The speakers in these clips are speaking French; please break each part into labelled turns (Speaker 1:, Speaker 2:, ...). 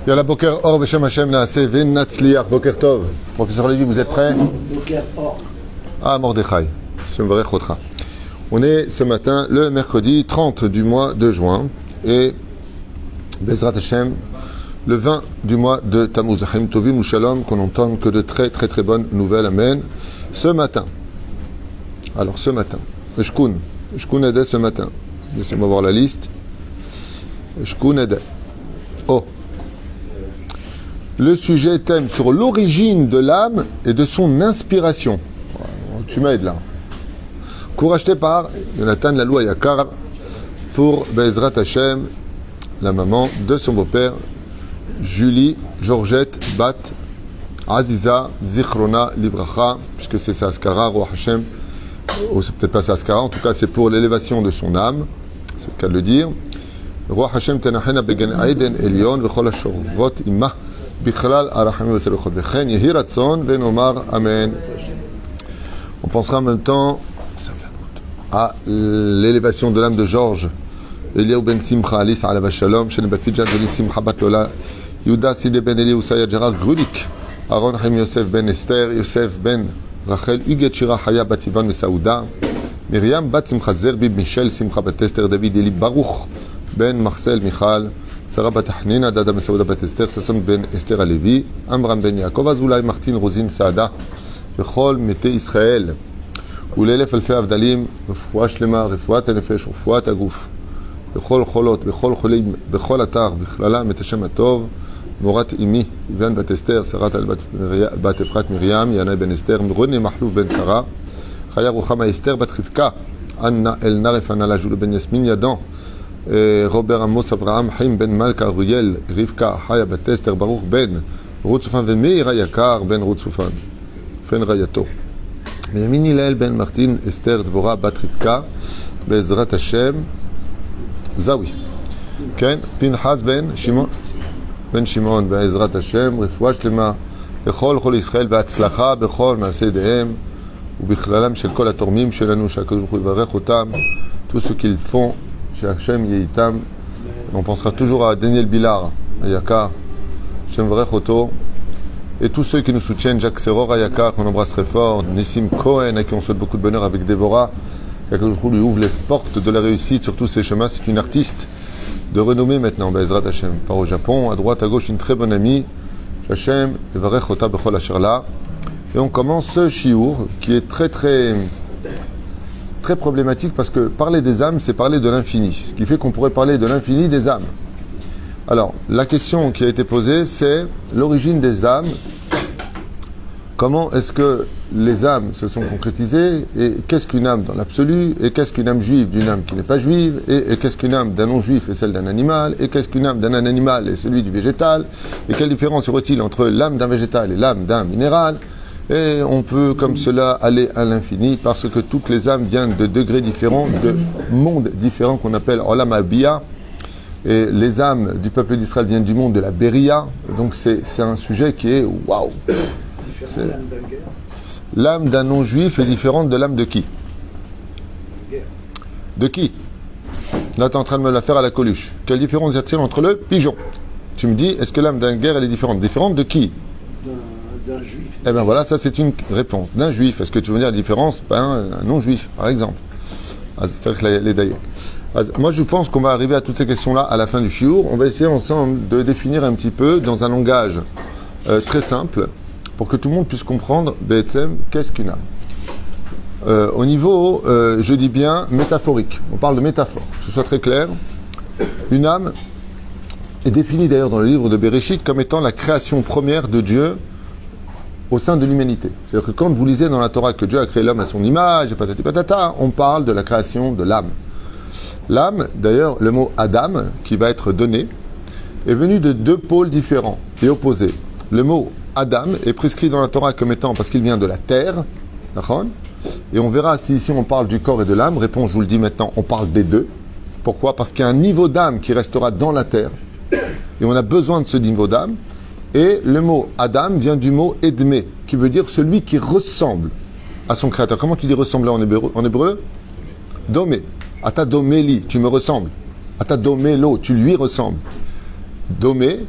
Speaker 1: Yalla Boker Or Beshem Hashem Naaseh Venatzliach. Boker Tov. Professeur Lévy, vous êtes prêt?
Speaker 2: Boker Or.
Speaker 1: Ah, Mordechai. On est ce matin, le mercredi 30 du mois de juin. Et Bezrat Hashem, le 20 du mois de Tammuz. Chaim Tovim ou Shalom, qu'on n'entende que de très très très bonnes nouvelles. Amen. Ce matin. Alors ce matin. Shkoun Ede ce matin. Laissez-moi voir la liste. Shkoun Ede. Oh. Le sujet thème sur l'origine de l'âme et de son inspiration. Tu m'aides là. Cours acheté par Jonathan Lalou Ayakar pour Bezrat Hashem, la maman de son beau-père, Julie Georgette Bat Aziza Zichrona Libracha, puisque c'est sa Askara, Roi Hashem, ou c'est peut-être pas sa Askara, en tout cas c'est pour l'élévation de son âme, c'est le cas de le dire. Roi Hashem Tenachena Began Aiden Elion, Vechol Ashorvot Imah. On pensera en même temps à l'élévation de l'âme de Georges Eliaou ben Simcha Alice Alav Shalom Shene Batfidjan ben Simcha Bat Lola Yuda Side ben Eliaou Sayad Gérard Grudik Aaron Haim Yosef ben Esther Yosef ben Rachel Huguet Shira Haya Bat Ivan Mesaouda Myriam Bat Simcha Zerbib Michel Simcha Bat Esther David Eli Baruch ben Marcel Michal Sarah Bat Hanina, Dada Mesaouda Bat Esther, Sasson Ben Esther Alevi, Amram Ben Yaakov, Azoulay Martin Rosine Saada, Bechol Mete Israël, Oulelef Alfe Avdalim, Refoua Shlema, Refoua Tenefesh, Refoua Tagouf, Bechol Cholot, Bechol Cholim, Bechol Atar, Bechlala, Meteshem Atov, Morat Imi, Ivan Bat Esther, Sarah Tal Bat Efrat Miriam, Yana Ben Esther, René Mahlouf Ben Sarah, Chaya Ruchama Esther Bat Rivka, Anna El Naref Anna Lajoul Ben Yasmin Yadan, Robert Amos Abraham Haim Ben Malka Ruyel Rivka Haya Bat Esther Baruch Ben Rutzufan Vemeira Yakar Ben Rutzufan Fen Rayato Yamin Hillel Ben Martin Esther Dvora Bat Rivka Bezrat Hashem Zawi Ken Pinchas Ben Shimon Bezrat Hashem Refoua Shlema Bechol Chol Israël V'Hatzlacha Bechol Maaseh Dehem ובכללם של כל התורמים שלנו שהקדוש ברוך הוא יברך אותם tout ce qu'ils font Hashem Yehitam. On pensera toujours à Daniel Bilar, à Yakar, Hashem Varech Oto, et tous ceux qui nous soutiennent, Jacques Serror à Yakar, qu'on embrasse très fort, Nissim Cohen, à qui on souhaite beaucoup de bonheur avec Déborah, qui lui ouvre les portes de la réussite sur tous ses chemins. C'est une artiste de renommée maintenant, Bezrat Hashem, part au Japon, à droite, à gauche, une très bonne amie, Hashem Varech Ota Bechol Asherla. Et on commence ce shiur qui est très problématique parce que parler des âmes, c'est parler de l'infini. Ce qui fait qu'on pourrait parler de l'infini des âmes. Alors, la question qui a été posée, c'est l'origine des âmes. Comment est-ce que les âmes se sont concrétisées et qu'est-ce qu'une âme dans l'absolu et qu'est-ce qu'une âme juive d'une âme qui n'est pas juive et qu'est-ce qu'une âme d'un non-juif et celle d'un animal et qu'est-ce qu'une âme d'un animal et celui du végétal et quelle différence y aurait-il entre l'âme d'un végétal et l'âme d'un minéral. Et on peut comme cela aller à l'infini parce que toutes les âmes viennent de degrés différents, de mondes différents qu'on appelle Olam Abia. Et les âmes du peuple d'Israël viennent du monde de la Beria. Donc c'est un sujet qui est waouh. L'âme d'un non-juif est différente de l'âme de qui? De qui? Là tu es en train de me la faire à la Coluche. Quelle différence y a-t-il entre le pigeon? Tu me dis, est-ce que l'âme d'un guerre elle est différente? Différente de qui? D'un juif. Eh bien voilà, ça c'est une réponse. D'un juif. Est-ce que tu veux dire la différence? Un non-juif, par exemple. C'est vrai que les d'ailleurs. Moi je pense qu'on va arriver à toutes ces questions-là à la fin du shiur. On va essayer ensemble de définir un petit peu dans un langage très simple pour que tout le monde puisse comprendre BSM, qu'est-ce qu'une âme. Au niveau, je dis bien métaphorique. On parle de métaphore, que ce soit très clair. Une âme est définie d'ailleurs dans le livre de Bereshit comme étant la création première de Dieu au sein de l'humanité. C'est-à-dire que quand vous lisez dans la Torah que Dieu a créé l'homme à son image, et patati patata, on parle de la création de l'âme. L'âme, d'ailleurs, le mot Adam, qui va être donné, est venu de deux pôles différents et opposés. Le mot Adam est prescrit dans la Torah comme étant, parce qu'il vient de la terre, d'accord ? Et on verra si ici on parle du corps et de l'âme. Réponse, je vous le dis maintenant, on parle des deux. Pourquoi ? Parce qu'il y a un niveau d'âme qui restera dans la terre, et on a besoin de ce niveau d'âme. Et le mot Adam vient du mot Edmé, qui veut dire celui qui ressemble à son créateur. Comment tu dis ressembler en hébreu? Domé. Ata domeli, tu me ressembles. Ata domelo, tu lui ressembles. Domé,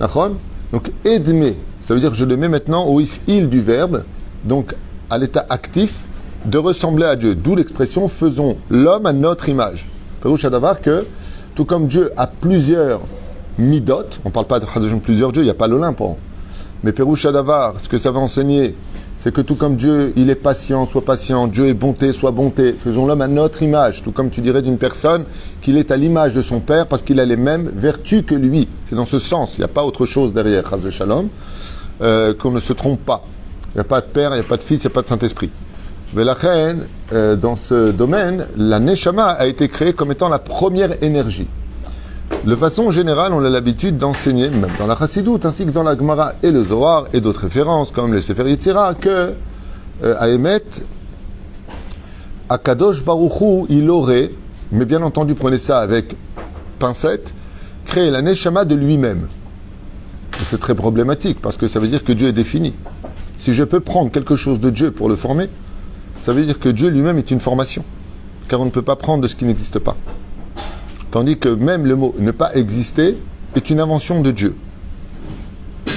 Speaker 1: D'accord? Donc, edme, ça veut dire que je le mets maintenant au il du verbe, donc à l'état actif, de ressembler à Dieu. D'où l'expression faisons l'homme à notre image. Pérouche Adavar que, tout comme Dieu a plusieurs midot, on ne parle pas de plusieurs dieux, il n'y a pas l'Olympe. Mais Pérouche Adavar, ce que ça va enseigner, c'est que tout comme Dieu, il est patient, soit patient, Dieu est bonté, soit bonté. Faisons l'homme à notre image, tout comme tu dirais d'une personne qu'il est à l'image de son Père parce qu'il a les mêmes vertus que lui. C'est dans ce sens, il n'y a pas autre chose derrière, Chas Shalom, qu'on ne se trompe pas. Il n'y a pas de Père, il n'y a pas de Fils, il n'y a pas de Saint-Esprit. Mais la reine, dans ce domaine, la Neshama a été créée comme étant la première énergie. De façon générale, on a l'habitude d'enseigner, même dans la Chassidoute, ainsi que dans la Gemara et le Zohar, et d'autres références, comme les Sefer Yetzira, que à Emet, Akadosh Baruch Hu, il aurait, mais bien entendu, prenez ça avec pincette, créé la Neshama de lui-même. Et c'est très problématique, parce que ça veut dire que Dieu est défini. Si je peux prendre quelque chose de Dieu pour le former, ça veut dire que Dieu lui-même est une formation. Car on ne peut pas prendre de ce qui n'existe pas. Tandis que même le mot « ne pas exister » est une invention de Dieu. Je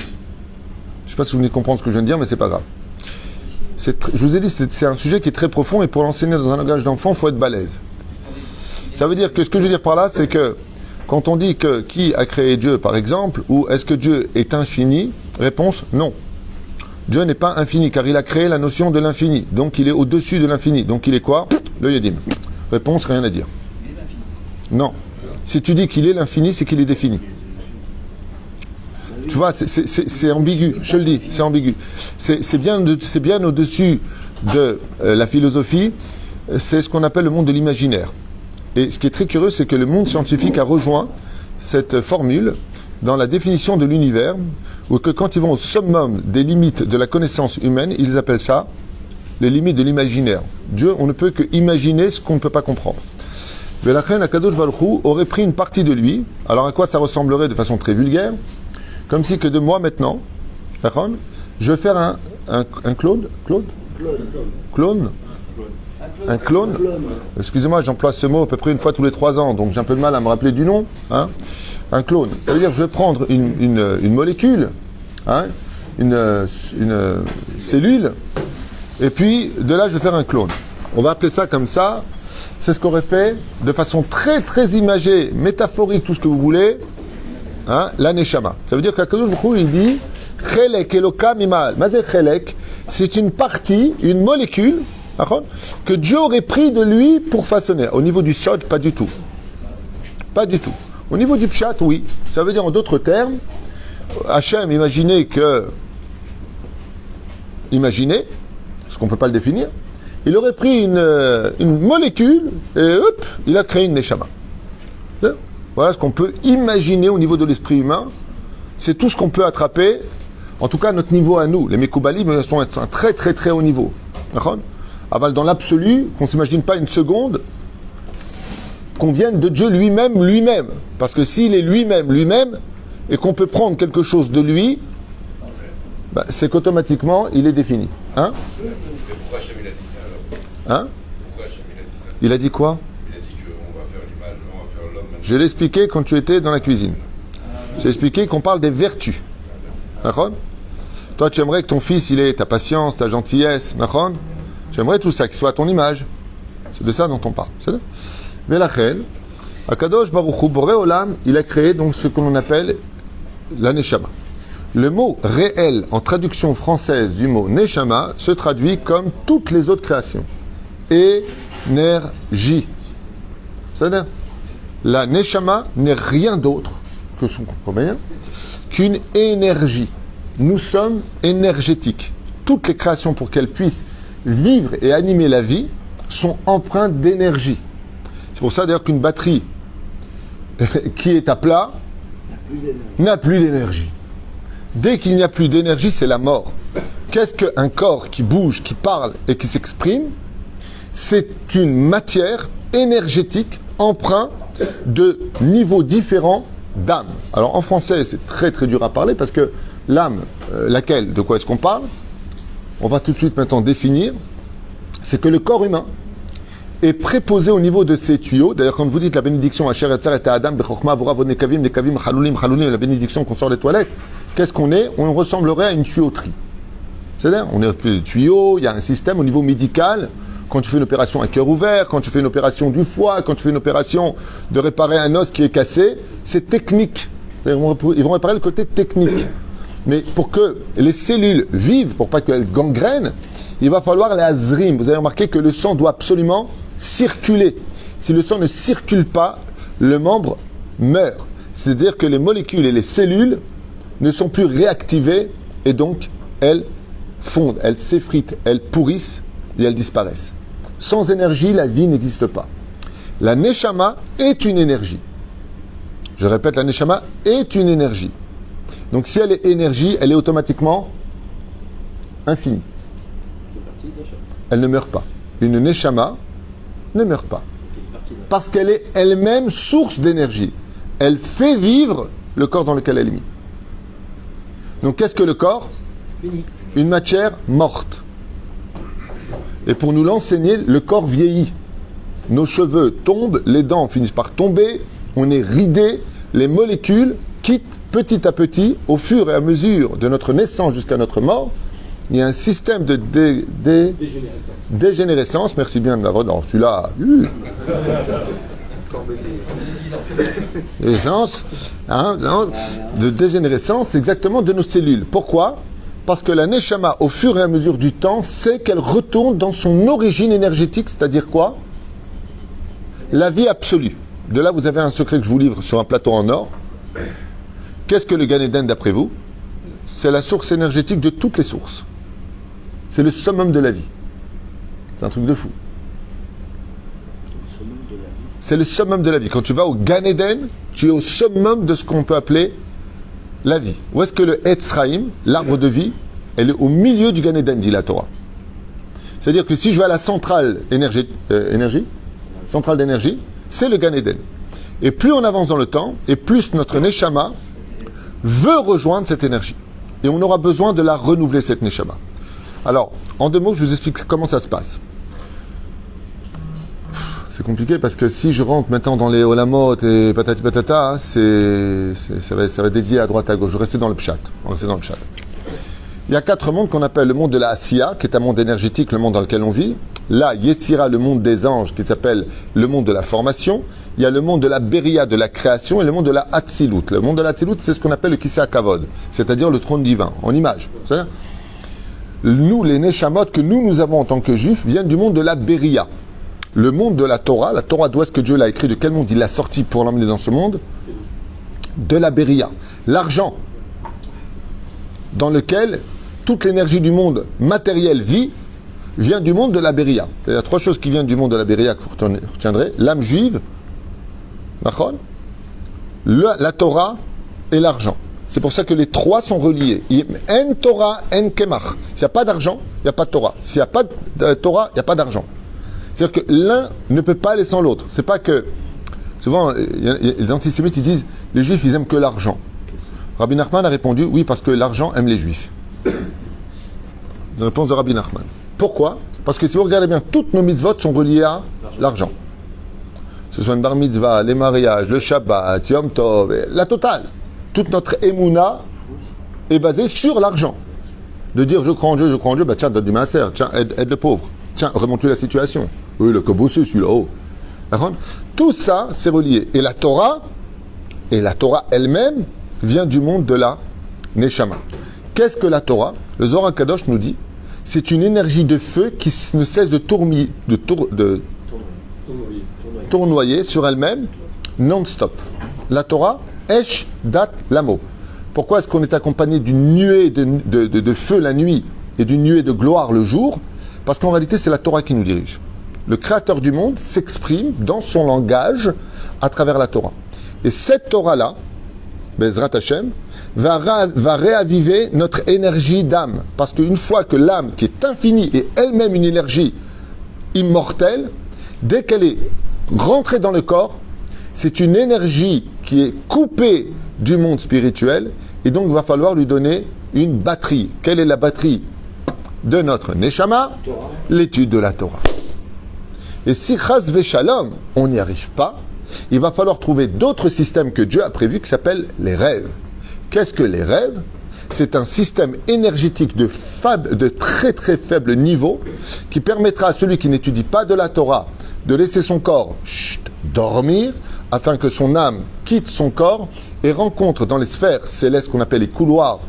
Speaker 1: ne sais pas si vous venez de comprendre ce que je viens de dire, mais ce n'est pas grave. Je vous ai dit, c'est un sujet qui est très profond et pour l'enseigner dans un langage d'enfant, il faut être balèze. Ça veut dire que ce que je veux dire par là, c'est que quand on dit que qui a créé Dieu, par exemple, ou est-ce que Dieu est infini, réponse « non ». Dieu n'est pas infini, car il a créé la notion de l'infini. Donc il est au-dessus de l'infini. Donc il est quoi? Le Yedim. Réponse, rien à dire. Non. Si tu dis qu'il est l'infini, c'est qu'il est défini. Tu vois, c'est ambigu, je te le dis, c'est ambigu. C'est bien au-dessus de la philosophie, c'est ce qu'on appelle le monde de l'imaginaire. Et ce qui est très curieux, c'est que le monde scientifique a rejoint cette formule dans la définition de l'univers, ou que quand ils vont au summum des limites de la connaissance humaine, ils appellent ça les limites de l'imaginaire. Dieu, on ne peut que imaginer ce qu'on ne peut pas comprendre. Mais la reine Akadosh Baruch Hu aurait pris une partie de lui. Alors à quoi ça ressemblerait de façon très vulgaire? Comme si que de moi maintenant, je vais faire un clone. Clone. Un clone. Excusez-moi, j'emploie ce mot à peu près une fois tous les 3 ans, donc j'ai un peu de mal à me rappeler du nom. Un clone. Ça veut dire que je vais prendre une molécule, une cellule, et puis de là je vais faire un clone. On va appeler ça comme ça. C'est ce qu'aurait fait de façon très très imagée, métaphorique, tout ce que vous voulez, la Neshama. Ça veut dire qu'Akadosh Baruch Hu, il dit Chelek Eloka Mimal. Mazé Chelek, c'est une partie, une molécule, que Dieu aurait pris de lui pour façonner. Au niveau du Sod, pas du tout. Pas du tout. Au niveau du Pshat, oui. Ça veut dire en d'autres termes, Hachem, imaginez, parce qu'on ne peut pas le définir, il aurait pris une molécule et hop, il a créé une Neshama. Voilà ce qu'on peut imaginer au niveau de l'esprit humain. C'est tout ce qu'on peut attraper, en tout cas à notre niveau à nous. Les Mekoubalim sont à un très très très haut niveau. Aval dans l'absolu, qu'on ne s'imagine pas une seconde, qu'on vienne de Dieu lui-même. Parce que s'il est lui-même, et qu'on peut prendre quelque chose de lui, c'est qu'automatiquement, il est défini.
Speaker 2: Pourquoi Hachem il a dit ça alors? Pourquoi Hachem il a dit ça?
Speaker 1: Il a dit quoi?
Speaker 2: Il a dit qu'on va faire l'image, on va faire l'homme.
Speaker 1: Je l'ai expliqué quand tu étais dans la cuisine. J'ai expliqué qu'on parle des vertus. D'accord? Toi, tu aimerais que ton fils, il ait ta patience, ta gentillesse. D'accord? Tu aimerais tout ça, qu'il soit à ton image. C'est de ça dont on parle. C'est ça? Mais la reine, Akadosh Baruch Hu Boré Olam, il a créé donc ce que l'on appelle la Neshama. Le mot réel en traduction française du mot Neshama se traduit comme toutes les autres créations. Énergie. C'est-à-dire, la Neshama n'est rien d'autre que son compagnon qu'une énergie. Nous sommes énergétiques. Toutes les créations pour qu'elles puissent vivre et animer la vie sont empreintes d'énergie. C'est pour ça d'ailleurs qu'une batterie qui est à plat n'a plus d'énergie. Dès qu'il n'y a plus d'énergie, c'est la mort. Qu'est-ce qu'un corps qui bouge, qui parle et qui s'exprime? C'est une matière énergétique empreinte de niveaux différents d'âme. Alors en français, c'est très très dur à parler parce que l'âme, laquelle, de quoi est-ce qu'on parle? On va tout de suite maintenant définir. C'est que le corps humain est préposé au niveau de ces tuyaux. D'ailleurs, quand vous dites la bénédiction Asher Yatzer et Adam, Bechokma, Vora, Vod Nekavim, Nekavim, Chalulim, Chalulim, la bénédiction qu'on sort des toilettes, qu'est-ce qu'on est? On ressemblerait à une tuyauterie. C'est-à-dire, on est des tuyaux, il y a un système au niveau médical. Quand tu fais une opération à cœur ouvert, quand tu fais une opération du foie, quand tu fais une opération de réparer un os qui est cassé, c'est technique. C'est-à-dire, ils vont réparer le côté technique. Mais pour que les cellules vivent, pour pas qu'elles gangrènent, il va falloir les azrim. Vous avez remarqué que le sang doit absolument circuler. Si le sang ne circule pas, le membre meurt. C'est-à-dire que les molécules et les cellules ne sont plus réactivées et donc elles fondent, elles s'effritent, elles pourrissent et elles disparaissent. Sans énergie, la vie n'existe pas. La neshama est une énergie. Je répète, la neshama est une énergie. Donc si elle est énergie, elle est automatiquement infinie. Elle ne meurt pas. Une neshama ne meurt pas. Parce qu'elle est elle-même source d'énergie. Elle fait vivre le corps dans lequel elle est mise. Donc qu'est-ce que le corps? Une matière morte. Et pour nous l'enseigner, le corps vieillit. Nos cheveux tombent, les dents finissent par tomber, on est ridé, les molécules quittent petit à petit, au fur et à mesure de notre naissance jusqu'à notre mort. Il y a un système de dégénérescence. Merci bien de l'avoir. Non, celui-là. De dégénérescence, exactement de nos cellules. Pourquoi? Parce que la neshama, au fur et à mesure du temps, sait qu'elle retourne dans son origine énergétique, c'est-à-dire quoi? La vie absolue. De là, vous avez un secret que je vous livre sur un plateau en or. Qu'est-ce que le Gan Eden d'après vous? C'est la source énergétique de toutes les sources. C'est le summum de la vie. C'est un truc de fou. C'est le summum de la vie. Quand tu vas au Gan Eden, tu es au summum de ce qu'on peut appeler la vie. Où est-ce que le Etz Chaim, l'arbre de vie, elle est au milieu du Gan Eden, dit la Torah. C'est-à-dire que si je vais à la centrale centrale d'énergie, c'est le Gan Eden. Et plus on avance dans le temps, et plus notre Neshama veut rejoindre cette énergie. Et on aura besoin de la renouveler, cette Neshama. Alors, en 2 mots, je vous explique comment ça se passe. C'est compliqué parce que si je rentre maintenant dans les Olamot et patati patata, ça va dévier à droite à gauche. Je vais rester dans le pshat. Il y a 4 mondes qu'on appelle le monde de la Asiya, qui est un monde énergétique, le monde dans lequel on vit. Là, Yetzira, le monde des anges, qui s'appelle le monde de la formation. Il y a le monde de la Beria, de la création, et le monde de la Hatzilut. Le monde de la Hatzilut, c'est ce qu'on appelle le Kisei HaKavod, c'est-à-dire le trône divin, en image. C'est-à-dire, nous, les Neshamot que nous avons en tant que juifs, viennent du monde de la Beria. Le monde de la Torah, d'où est-ce que Dieu l'a écrit, de quel monde il l'a sorti pour l'emmener dans ce monde? De la Beria. L'argent, dans lequel toute l'énergie du monde matériel vit, vient du monde de la Beria. Il y a 3 choses qui viennent du monde de la Beria que vous retiendrez. L'âme juive, la Torah et l'argent. C'est pour ça que les 3 sont reliés. En Torah, en Kemach. S'il n'y a pas d'argent, il n'y a pas de Torah. S'il n'y a pas de Torah, il n'y a pas d'argent. C'est-à-dire que l'un ne peut pas aller sans l'autre. C'est pas que... Souvent, les antisémites, ils disent, les juifs, ils aiment que l'argent. Rabbi Nachman a répondu, oui, parce que l'argent aime les juifs. La réponse de Rabbi Nachman. Pourquoi? Parce que si vous regardez bien, toutes nos mitzvot sont reliées à l'argent. Que ce soit une bar mitzvah, les mariages, le Shabbat, Yom Tov, la totale. Toute notre émouna est basée sur l'argent. De dire je crois en Dieu, bah tiens, donne du maaser, tiens, aide le pauvre, tiens, remonte-lui la situation. Oui, le cabossé, celui-là, oh. Tout ça, c'est relié. Et la Torah elle-même, vient du monde de la Neshama. Qu'est-ce que la Torah? Le Zohar Kadosh nous dit, c'est une énergie de feu qui ne cesse de tournoyer sur elle-même non-stop. La Torah, Esh Dat Lamo. Pourquoi est-ce qu'on est accompagné d'une nuée de feu la nuit et d'une nuée de gloire le jour? Parce qu'en réalité, c'est la Torah qui nous dirige. Le créateur du monde s'exprime dans son langage à travers la Torah. Et cette Torah-là, Bezrat Hashem, va réaviver notre énergie d'âme. Parce qu'une fois que l'âme, qui est infinie et elle-même une énergie immortelle, dès qu'elle est rentrée dans le corps, c'est une énergie qui est coupée du monde spirituel et donc il va falloir lui donner une batterie. Quelle est la batterie de notre Neshama? L'étude de la Torah. Et si chas v'shalom, on n'y arrive pas, il va falloir trouver d'autres systèmes que Dieu a prévus qui s'appellent les rêves. Qu'est-ce que les rêves? C'est un système énergétique de très très faible niveau qui permettra à celui qui n'étudie pas de la Torah de laisser son corps dormir afin que son âme quitte son corps et rencontre dans les sphères célestes qu'on appelle les couloirs,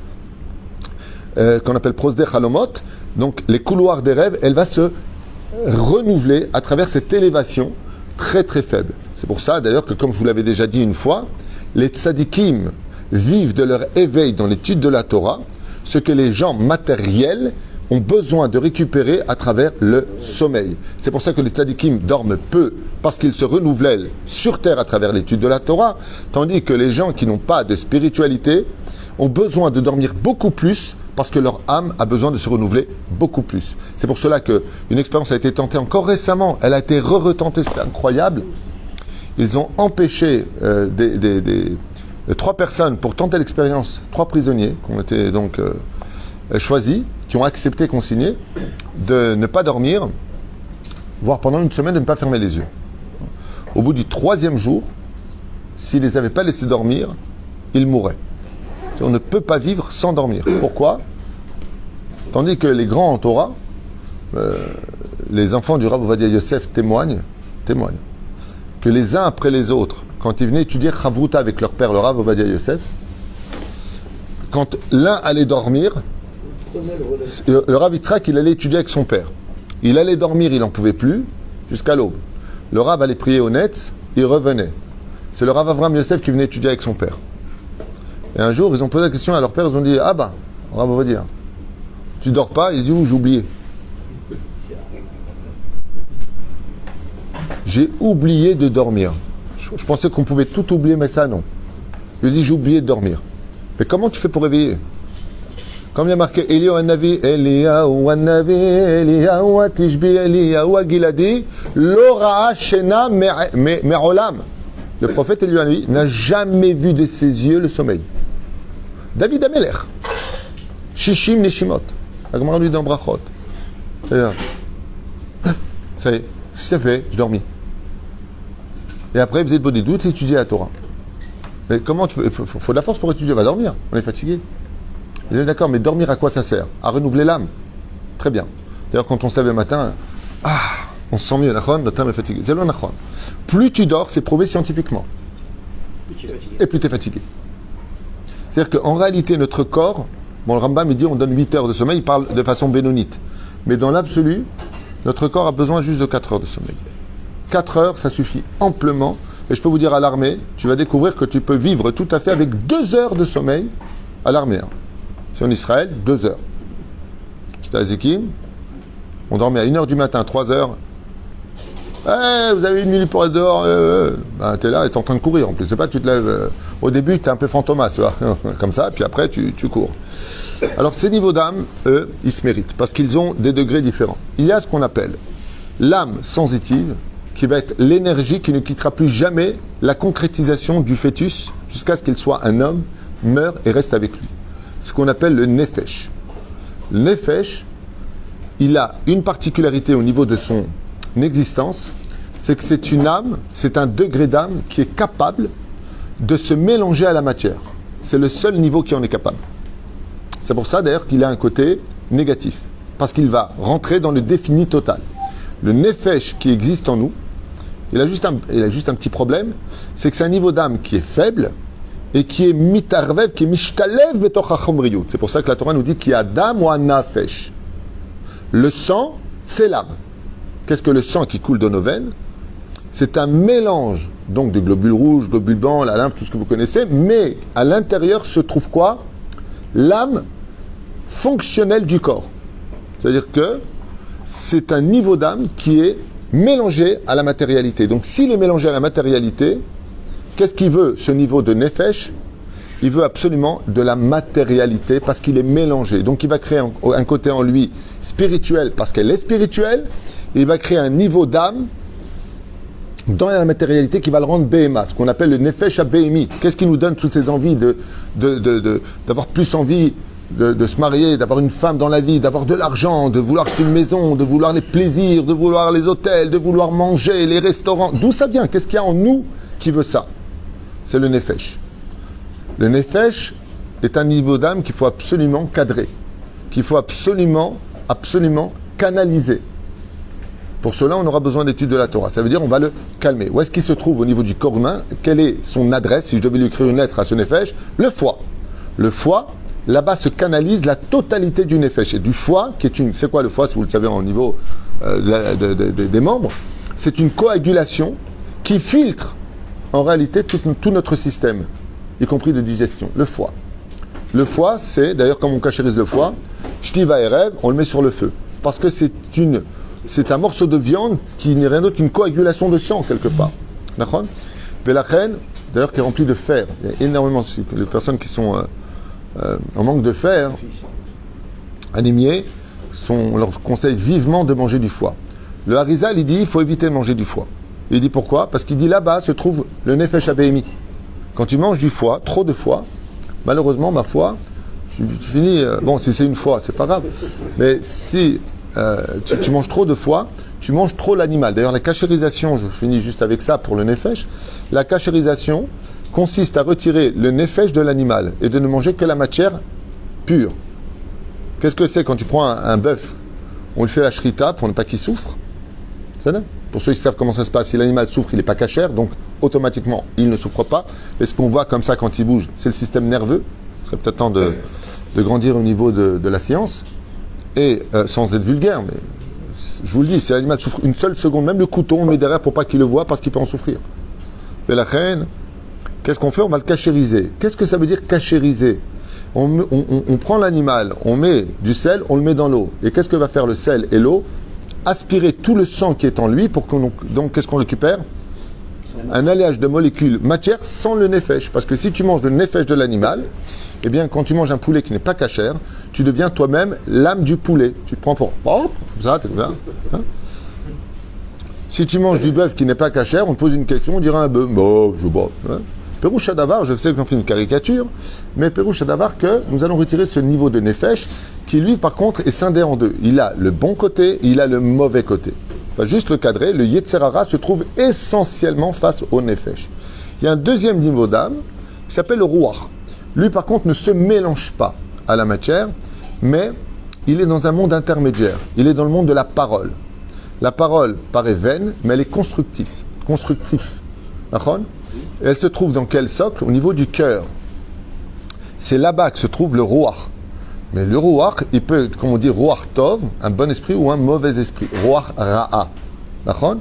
Speaker 1: qu'on appelle prosder halomot, donc les couloirs des rêves, elle va se renouveler à travers cette élévation très très faible. C'est pour ça d'ailleurs que, comme je vous l'avais déjà dit une fois, les tzadikim vivent de leur éveil dans l'étude de la Torah, ce que les gens matériels ont besoin de récupérer à travers le sommeil. C'est pour ça que les tzadikim dorment peu, parce qu'ils se renouvellent sur terre à travers l'étude de la Torah, tandis que les gens qui n'ont pas de spiritualité ont besoin de dormir beaucoup plus, parce que leur âme a besoin de se renouveler beaucoup plus. C'est pour cela qu'une expérience a été tentée encore récemment, elle a été retentée, c'était incroyable. Ils ont empêché 3 personnes pour tenter l'expérience, 3 prisonniers qui ont été donc choisis, qui ont accepté, consigné, de ne pas dormir, voire pendant une semaine de ne pas fermer les yeux. Au bout du 3e jour, s'ils ne les avaient pas laissés dormir, ils mourraient. On ne peut pas vivre sans dormir. Pourquoi? Tandis que les grands en Torah, les enfants du Rav Ovadia Yosef témoignent que les uns après les autres, quand ils venaient étudier Chavruta avec leur père, le Rav Ovadia Yosef, quand l'un allait dormir, le Rav Yitzhak, il allait étudier avec son père. Il allait dormir, il n'en pouvait plus, jusqu'à l'aube. Le Rav allait prier au Netz, il revenait. C'est le Rav Avram Yosef qui venait étudier avec son père. Et un jour, ils ont posé la question à leur père, ils ont dit, ah ben, Rav Ovadia, tu dors pas? Il dit, où j'ai oublié. J'ai oublié de dormir. Je pensais qu'on pouvait tout oublier, mais ça, non. Je lui ai dit, j'ai oublié de dormir. Mais comment tu fais pour réveiller? Comme il y a marqué, Eliyahu Hanavi, Eliyahu Atishbi, Eliyahu Agiladi, Lora Shena Me'olam. Le prophète Eliyahu n'a jamais vu de ses yeux le sommeil. David Ameler, Shishim Neshimot, la Gemara lui dit dans Brachot. Ça y est, c'est fait, je dormis. Et après, il faisait de beaux doutes et étudiait la Torah. Mais comment tu peux. Il faut de la force pour étudier, on va dormir, on est fatigué. Il est d'accord, mais dormir à quoi ça sert? À renouveler l'âme. Très bien. D'ailleurs, quand on se lève le matin, on se sent mieux, notre âme est fatiguée. C'est le nachon. Plus tu dors, c'est prouvé scientifiquement. Et plus tu es fatigué. C'est-à-dire qu'en réalité, notre corps, le Rambam il dit on donne 8 heures de sommeil, il parle de façon bénonite. Mais dans l'absolu, notre corps a besoin juste de 4 heures de sommeil. 4 heures, ça suffit amplement. Et je peux vous dire, à l'armée, tu vas découvrir que tu peux vivre tout à fait avec 2 heures de sommeil à l'armée. C'est en Israël, 2 heures. J'étais à Zikim, on dormait à 1h du matin, 3 heures. Vous avez 1 minute pour être dehors. T'es là et t'es en train de courir en plus. C'est pas, tu te lèves. Au début, t'es un peu fantomas, tu vois, comme ça, puis après, tu cours. Alors, ces niveaux d'âme, eux, ils se méritent parce qu'ils ont des degrés différents. Il y a ce qu'on appelle l'âme sensitive, qui va être l'énergie qui ne quittera plus jamais la concrétisation du fœtus jusqu'à ce qu'il soit un homme, meurt et reste avec lui. Ce qu'on appelle le nefesh. Le nefesh, il a une particularité au niveau de son existence, c'est que c'est une âme, c'est un degré d'âme qui est capable de se mélanger à la matière. C'est le seul niveau qui en est capable. C'est pour ça d'ailleurs qu'il a un côté négatif, parce qu'il va rentrer dans le défini total. Le nefesh qui existe en nous, il a juste un petit problème, c'est que c'est un niveau d'âme qui est faible et qui est mitarvev, qui est mishtalev betoch hachomriyut. C'est pour ça que la Torah nous dit qu'il y a dam ou un nafesh. Le sang, c'est l'âme. Qu'est-ce que le sang qui coule dans nos veines? C'est un mélange donc de globules rouges, globules blancs, la lymphe, tout ce que vous connaissez, mais à l'intérieur se trouve quoi? L'âme fonctionnelle du corps. C'est-à-dire que c'est un niveau d'âme qui est mélangé à la matérialité. Donc s'il est mélangé à la matérialité, qu'est-ce qu'il veut, ce niveau de nefesh? Il veut absolument de la matérialité parce qu'il est mélangé. Donc il va créer un côté en lui spirituel parce qu'elle est spirituelle. Et il va créer un niveau d'âme dans la matérialité qui va le rendre BMA, ce qu'on appelle le nefesh à BMI. Qu'est-ce qui nous donne toutes ces envies d'avoir plus envie de se marier, d'avoir une femme dans la vie, d'avoir de l'argent, de vouloir acheter une maison, de vouloir les plaisirs, de vouloir les hôtels, de vouloir manger, les restaurants. D'où ça vient? Qu'est-ce qu'il y a en nous qui veut ça? C'est le nefesh. Le nefesh est un niveau d'âme qu'il faut absolument cadrer, qu'il faut absolument canaliser. Pour cela, on aura besoin d'études de la Torah. Ça veut dire on va le calmer. Où est-ce qu'il se trouve au niveau du corps humain? Quelle est son adresse? Si je devais lui écrire une lettre à ce nefesh, le foie. Le foie, là-bas se canalise la totalité du nefesh. Et du foie, qui est une... C'est quoi le foie, si vous le savez au niveau des membres? C'est une coagulation qui filtre en réalité tout notre système, y compris de digestion. Le foie. Le foie, c'est, d'ailleurs, comme on cachérise le foie, shtiva et rêve, on le met sur le feu. Parce que c'est un morceau de viande qui n'est rien d'autre qu'une coagulation de sang, quelque part. D'accord? Pelachen, d'ailleurs, qui est rempli de fer. Il y a énormément de personnes qui sont en manque de fer, anémiées, on leur conseille vivement de manger du foie. Le Harizal, il dit, il faut éviter de manger du foie. Il dit pourquoi? Parce qu'il dit, là-bas se trouve le Nefesh Abéhémi. Quand tu manges du foie, trop de foie, malheureusement, ma foi, tu finis... bon, si c'est une fois, c'est pas grave. Mais si tu manges trop de foie, tu manges trop l'animal. D'ailleurs, la cachérisation, je finis juste avec ça pour le nefesh, la cachérisation consiste à retirer le nefesh de l'animal et de ne manger que la matière pure. Qu'est-ce que c'est quand tu prends un bœuf? On lui fait la shrita pour ne pas qu'il souffre. C'est ça? Pour ceux qui savent comment ça se passe, si l'animal souffre, il n'est pas cachère, donc automatiquement, il ne souffre pas. Et ce qu'on voit comme ça quand il bouge, c'est le système nerveux. Ce serait peut-être temps de grandir au niveau de la science. Et sans être vulgaire, mais je vous le dis, si l'animal souffre une seule seconde, même le couteau, on le met derrière pour pas qu'il le voie, parce qu'il peut en souffrir. Mais la reine, qu'est-ce qu'on fait? On va le cachériser. Qu'est-ce que ça veut dire cachériser? On prend l'animal, on met du sel, on le met dans l'eau. Et qu'est-ce que va faire le sel et l'eau? Aspirer tout le sang qui est en lui pour qu'on... Donc, qu'est-ce qu'on récupère? Un alliage de molécules matière sans le nefesh. Parce que si tu manges le nefesh de l'animal, eh bien, quand tu manges un poulet qui n'est pas cachère, tu deviens toi-même l'âme du poulet. Tu te prends pour... Oh, ça, t'es là. Hein? Si tu manges du bœuf qui n'est pas cachère, on te pose une question, on dira un bœuf. Bon, je vois. Hein? Pérouche Adavar, je sais que j'en fais une caricature, mais Pérouche Adavar que nous allons retirer ce niveau de nefesh qui, lui, par contre, est scindé en deux. Il a le bon côté, il a le mauvais côté. Pas juste le cadrer, le Yetzerara se trouve essentiellement face au nefesh. Il y a un deuxième niveau d'âme qui s'appelle le Ruach. Lui, par contre, ne se mélange pas à la matière, mais il est dans un monde intermédiaire. Il est dans le monde de la parole. La parole paraît vaine, mais elle est constructrice. D'accord ? Et elle se trouve dans quel socle? Au niveau du cœur. C'est là-bas que se trouve le Ruach. Mais le Ruach, il peut être, comme on dit, Ruach Tov, un bon esprit ou un mauvais esprit. Ruach Ra'a. D'accord?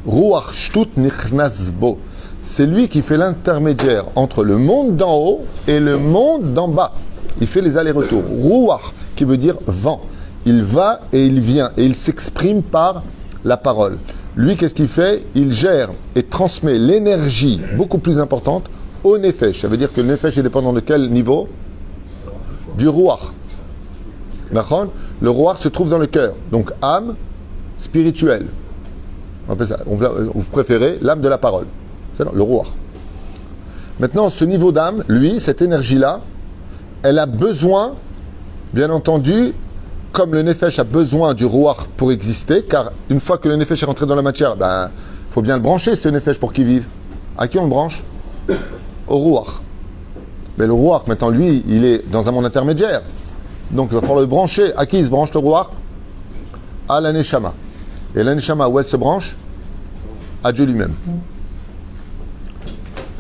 Speaker 1: Ruach Shtut Nichnas Bo. C'est lui qui fait l'intermédiaire entre le monde d'en haut et le monde d'en bas. Il fait les allers-retours. Ruach, qui veut dire vent. Il va et il vient. Et il s'exprime par la parole. Lui, qu'est-ce qu'il fait? Il gère et transmet l'énergie beaucoup plus importante au nefesh. Ça veut dire que le nefesh est dépendant de quel niveau? Du Ruach. D'accord? Le Ruach se trouve dans le cœur. Donc, âme spirituelle. On appelle ça. Vous préférez l'âme de la parole. C'est le Ruach. Maintenant, ce niveau d'âme, lui, cette énergie-là, elle a besoin, bien entendu, comme le nefesh a besoin du Ruach pour exister, car une fois que le nefesh est rentré dans la matière, il faut bien le brancher, ce nefesh, pour qu'il vive. À qui on le branche? Au Ruach. Mais le Ruach, maintenant, lui, il est dans un monde intermédiaire. Donc, il va falloir le brancher. À qui il se branche, le Ruach? À la Neshama. Et la Neshama, où elle se branche? À Dieu lui-même.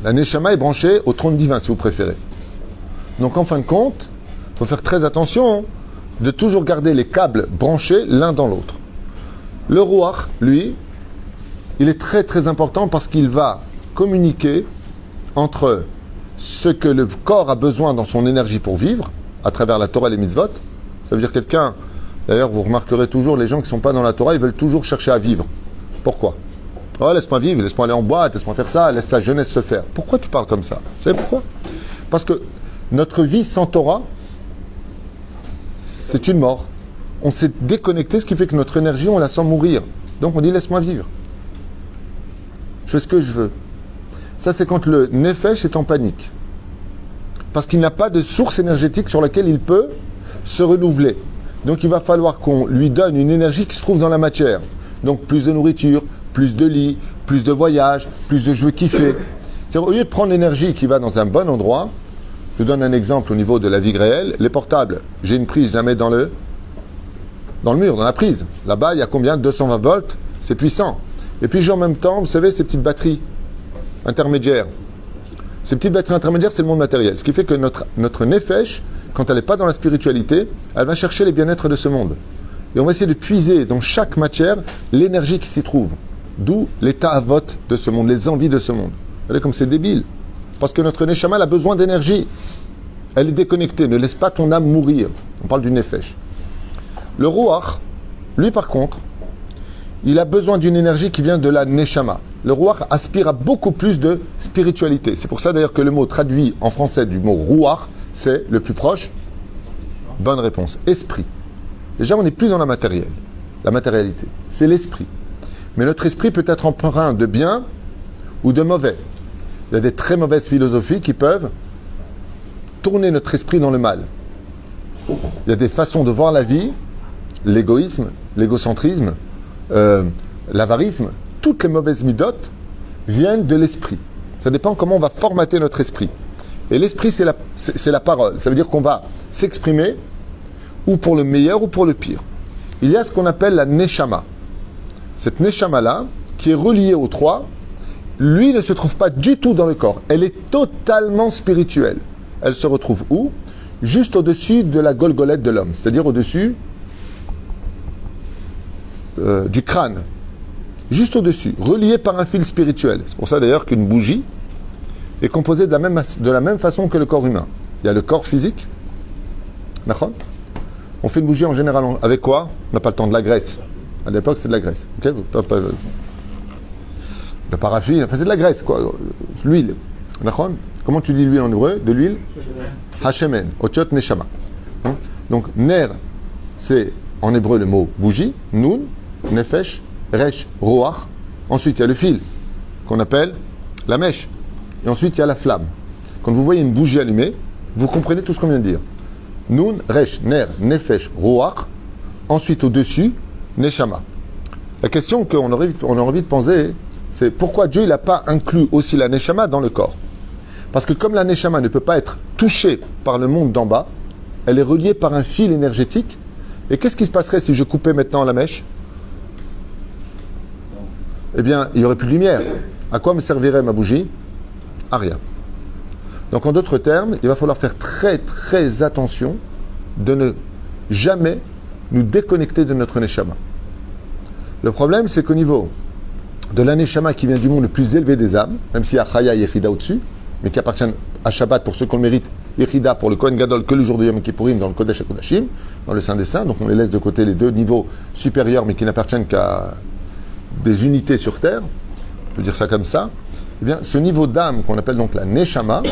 Speaker 1: La Neshama est branchée au trône divin, si vous préférez. Donc, en fin de compte, il faut faire très attention de toujours garder les câbles branchés l'un dans l'autre. Le Ruach, lui, il est très très important parce qu'il va communiquer entre ce que le corps a besoin dans son énergie pour vivre, à travers la Torah et les mitzvot. Ça veut dire quelqu'un, d'ailleurs vous remarquerez toujours, les gens qui ne sont pas dans la Torah, ils veulent toujours chercher à vivre. Pourquoi? Oh, laisse-moi vivre, laisse-moi aller en boîte, laisse-moi faire ça, laisse sa jeunesse se faire. Pourquoi tu parles comme ça? Vous savez pourquoi? Parce que notre vie sans Torah, c'est une mort. On s'est déconnecté, ce qui fait que notre énergie, on la sent mourir. Donc on dit, laisse-moi vivre. Je fais ce que je veux. Ça, c'est quand le nefesh est en panique. Parce qu'il n'a pas de source énergétique sur laquelle il peut se renouveler. Donc il va falloir qu'on lui donne une énergie qui se trouve dans la matière. Donc plus de nourriture, plus de lit, plus de voyages, plus de jeux kiffés. C'est-à-dire, au lieu de prendre l'énergie qui va dans un bon endroit, je vous donne un exemple au niveau de la vie réelle, les portables, j'ai une prise, je la mets dans le mur, dans la prise. Là-bas, il y a combien? 220 volts, c'est puissant. Et puis j'ai en même temps, vous savez, ces petites batteries intermédiaires. Ces petites batteries intermédiaires, c'est le monde matériel. Ce qui fait que notre nefesh, quand elle n'est pas dans la spiritualité, elle va chercher les bien-être de ce monde. Et on va essayer de puiser dans chaque matière l'énergie qui s'y trouve. D'où l'état à vote de ce monde, les envies de ce monde. Vous voyez comme c'est débile. Parce que notre neshama elle a besoin d'énergie. Elle est déconnectée. Ne laisse pas ton âme mourir. On parle du nefesh. Le ruach, lui par contre, il a besoin d'une énergie qui vient de la neshama. Le ruach aspire à beaucoup plus de spiritualité. C'est pour ça d'ailleurs que le mot traduit en français du mot ruach, c'est le plus proche. Bonne réponse. Esprit. Déjà, on n'est plus dans la matérialité. C'est l'esprit. Mais notre esprit peut être empreint de bien ou de mauvais. Il y a des très mauvaises philosophies qui peuvent tourner notre esprit dans le mal. Il y a des façons de voir la vie, l'égoïsme, l'égocentrisme, l'avarisme, toutes les mauvaises midotes viennent de l'esprit. Ça dépend comment on va formater notre esprit. Et l'esprit, c'est la parole. Ça veut dire qu'on va s'exprimer ou pour le meilleur ou pour le pire. Il y a ce qu'on appelle la neshama. Cette neshama-là, qui est reliée aux trois, lui ne se trouve pas du tout dans le corps. Elle est totalement spirituelle. Elle se retrouve où? Juste au-dessus de la golgolette de l'homme, c'est-à-dire au-dessus du crâne. Juste au-dessus, reliée par un fil spirituel. C'est pour ça d'ailleurs qu'une bougie est composée de la même façon que le corps humain. Il y a le corps physique. D'accord? On fait une bougie en général avec quoi? On n'a pas le temps, de la graisse. À l'époque, c'est de la graisse. Okay? Le paraffine, enfin c'est de la graisse, quoi. L'huile. D'accord? Comment tu dis l'huile en hébreu? De l'huile? Hashemen. Otiot neshama. Donc, ner, c'est en hébreu le mot bougie. Nun, nefesh, resh, roach. Ensuite, il y a le fil qu'on appelle la mèche. Et ensuite, il y a la flamme. Quand vous voyez une bougie allumée, vous comprenez tout ce qu'on vient de dire. Nun, resh, ner, nefesh, roach. Ensuite, au-dessus, neshama. La question qu'on aurait envie de penser, c'est pourquoi Dieu n'a pas inclus aussi la neshama dans le corps. Parce que comme la neshama ne peut pas être touchée par le monde d'en bas, elle est reliée par un fil énergétique. Et qu'est-ce qui se passerait si je coupais maintenant la mèche? Eh bien, il n'y aurait plus de lumière. À quoi me servirait ma bougie? À rien. Donc en d'autres termes, il va falloir faire très très attention de ne jamais nous déconnecter de notre neshama. Le problème, c'est qu'au niveau de la neshama qui vient du monde le plus élevé des âmes, même s'il y a Chaya et Yechida au-dessus, mais qui appartiennent à Shabbat pour ceux qu'on le mérite, Yechida pour le Kohen Gadol que le jour de Yom Kippourim dans le Kodesh HaKodashim, dans le Saint des Saints, donc on les laisse de côté les deux niveaux supérieurs mais qui n'appartiennent qu'à des unités sur Terre, on peut dire ça comme ça. Eh bien, ce niveau d'âme qu'on appelle donc la neshama,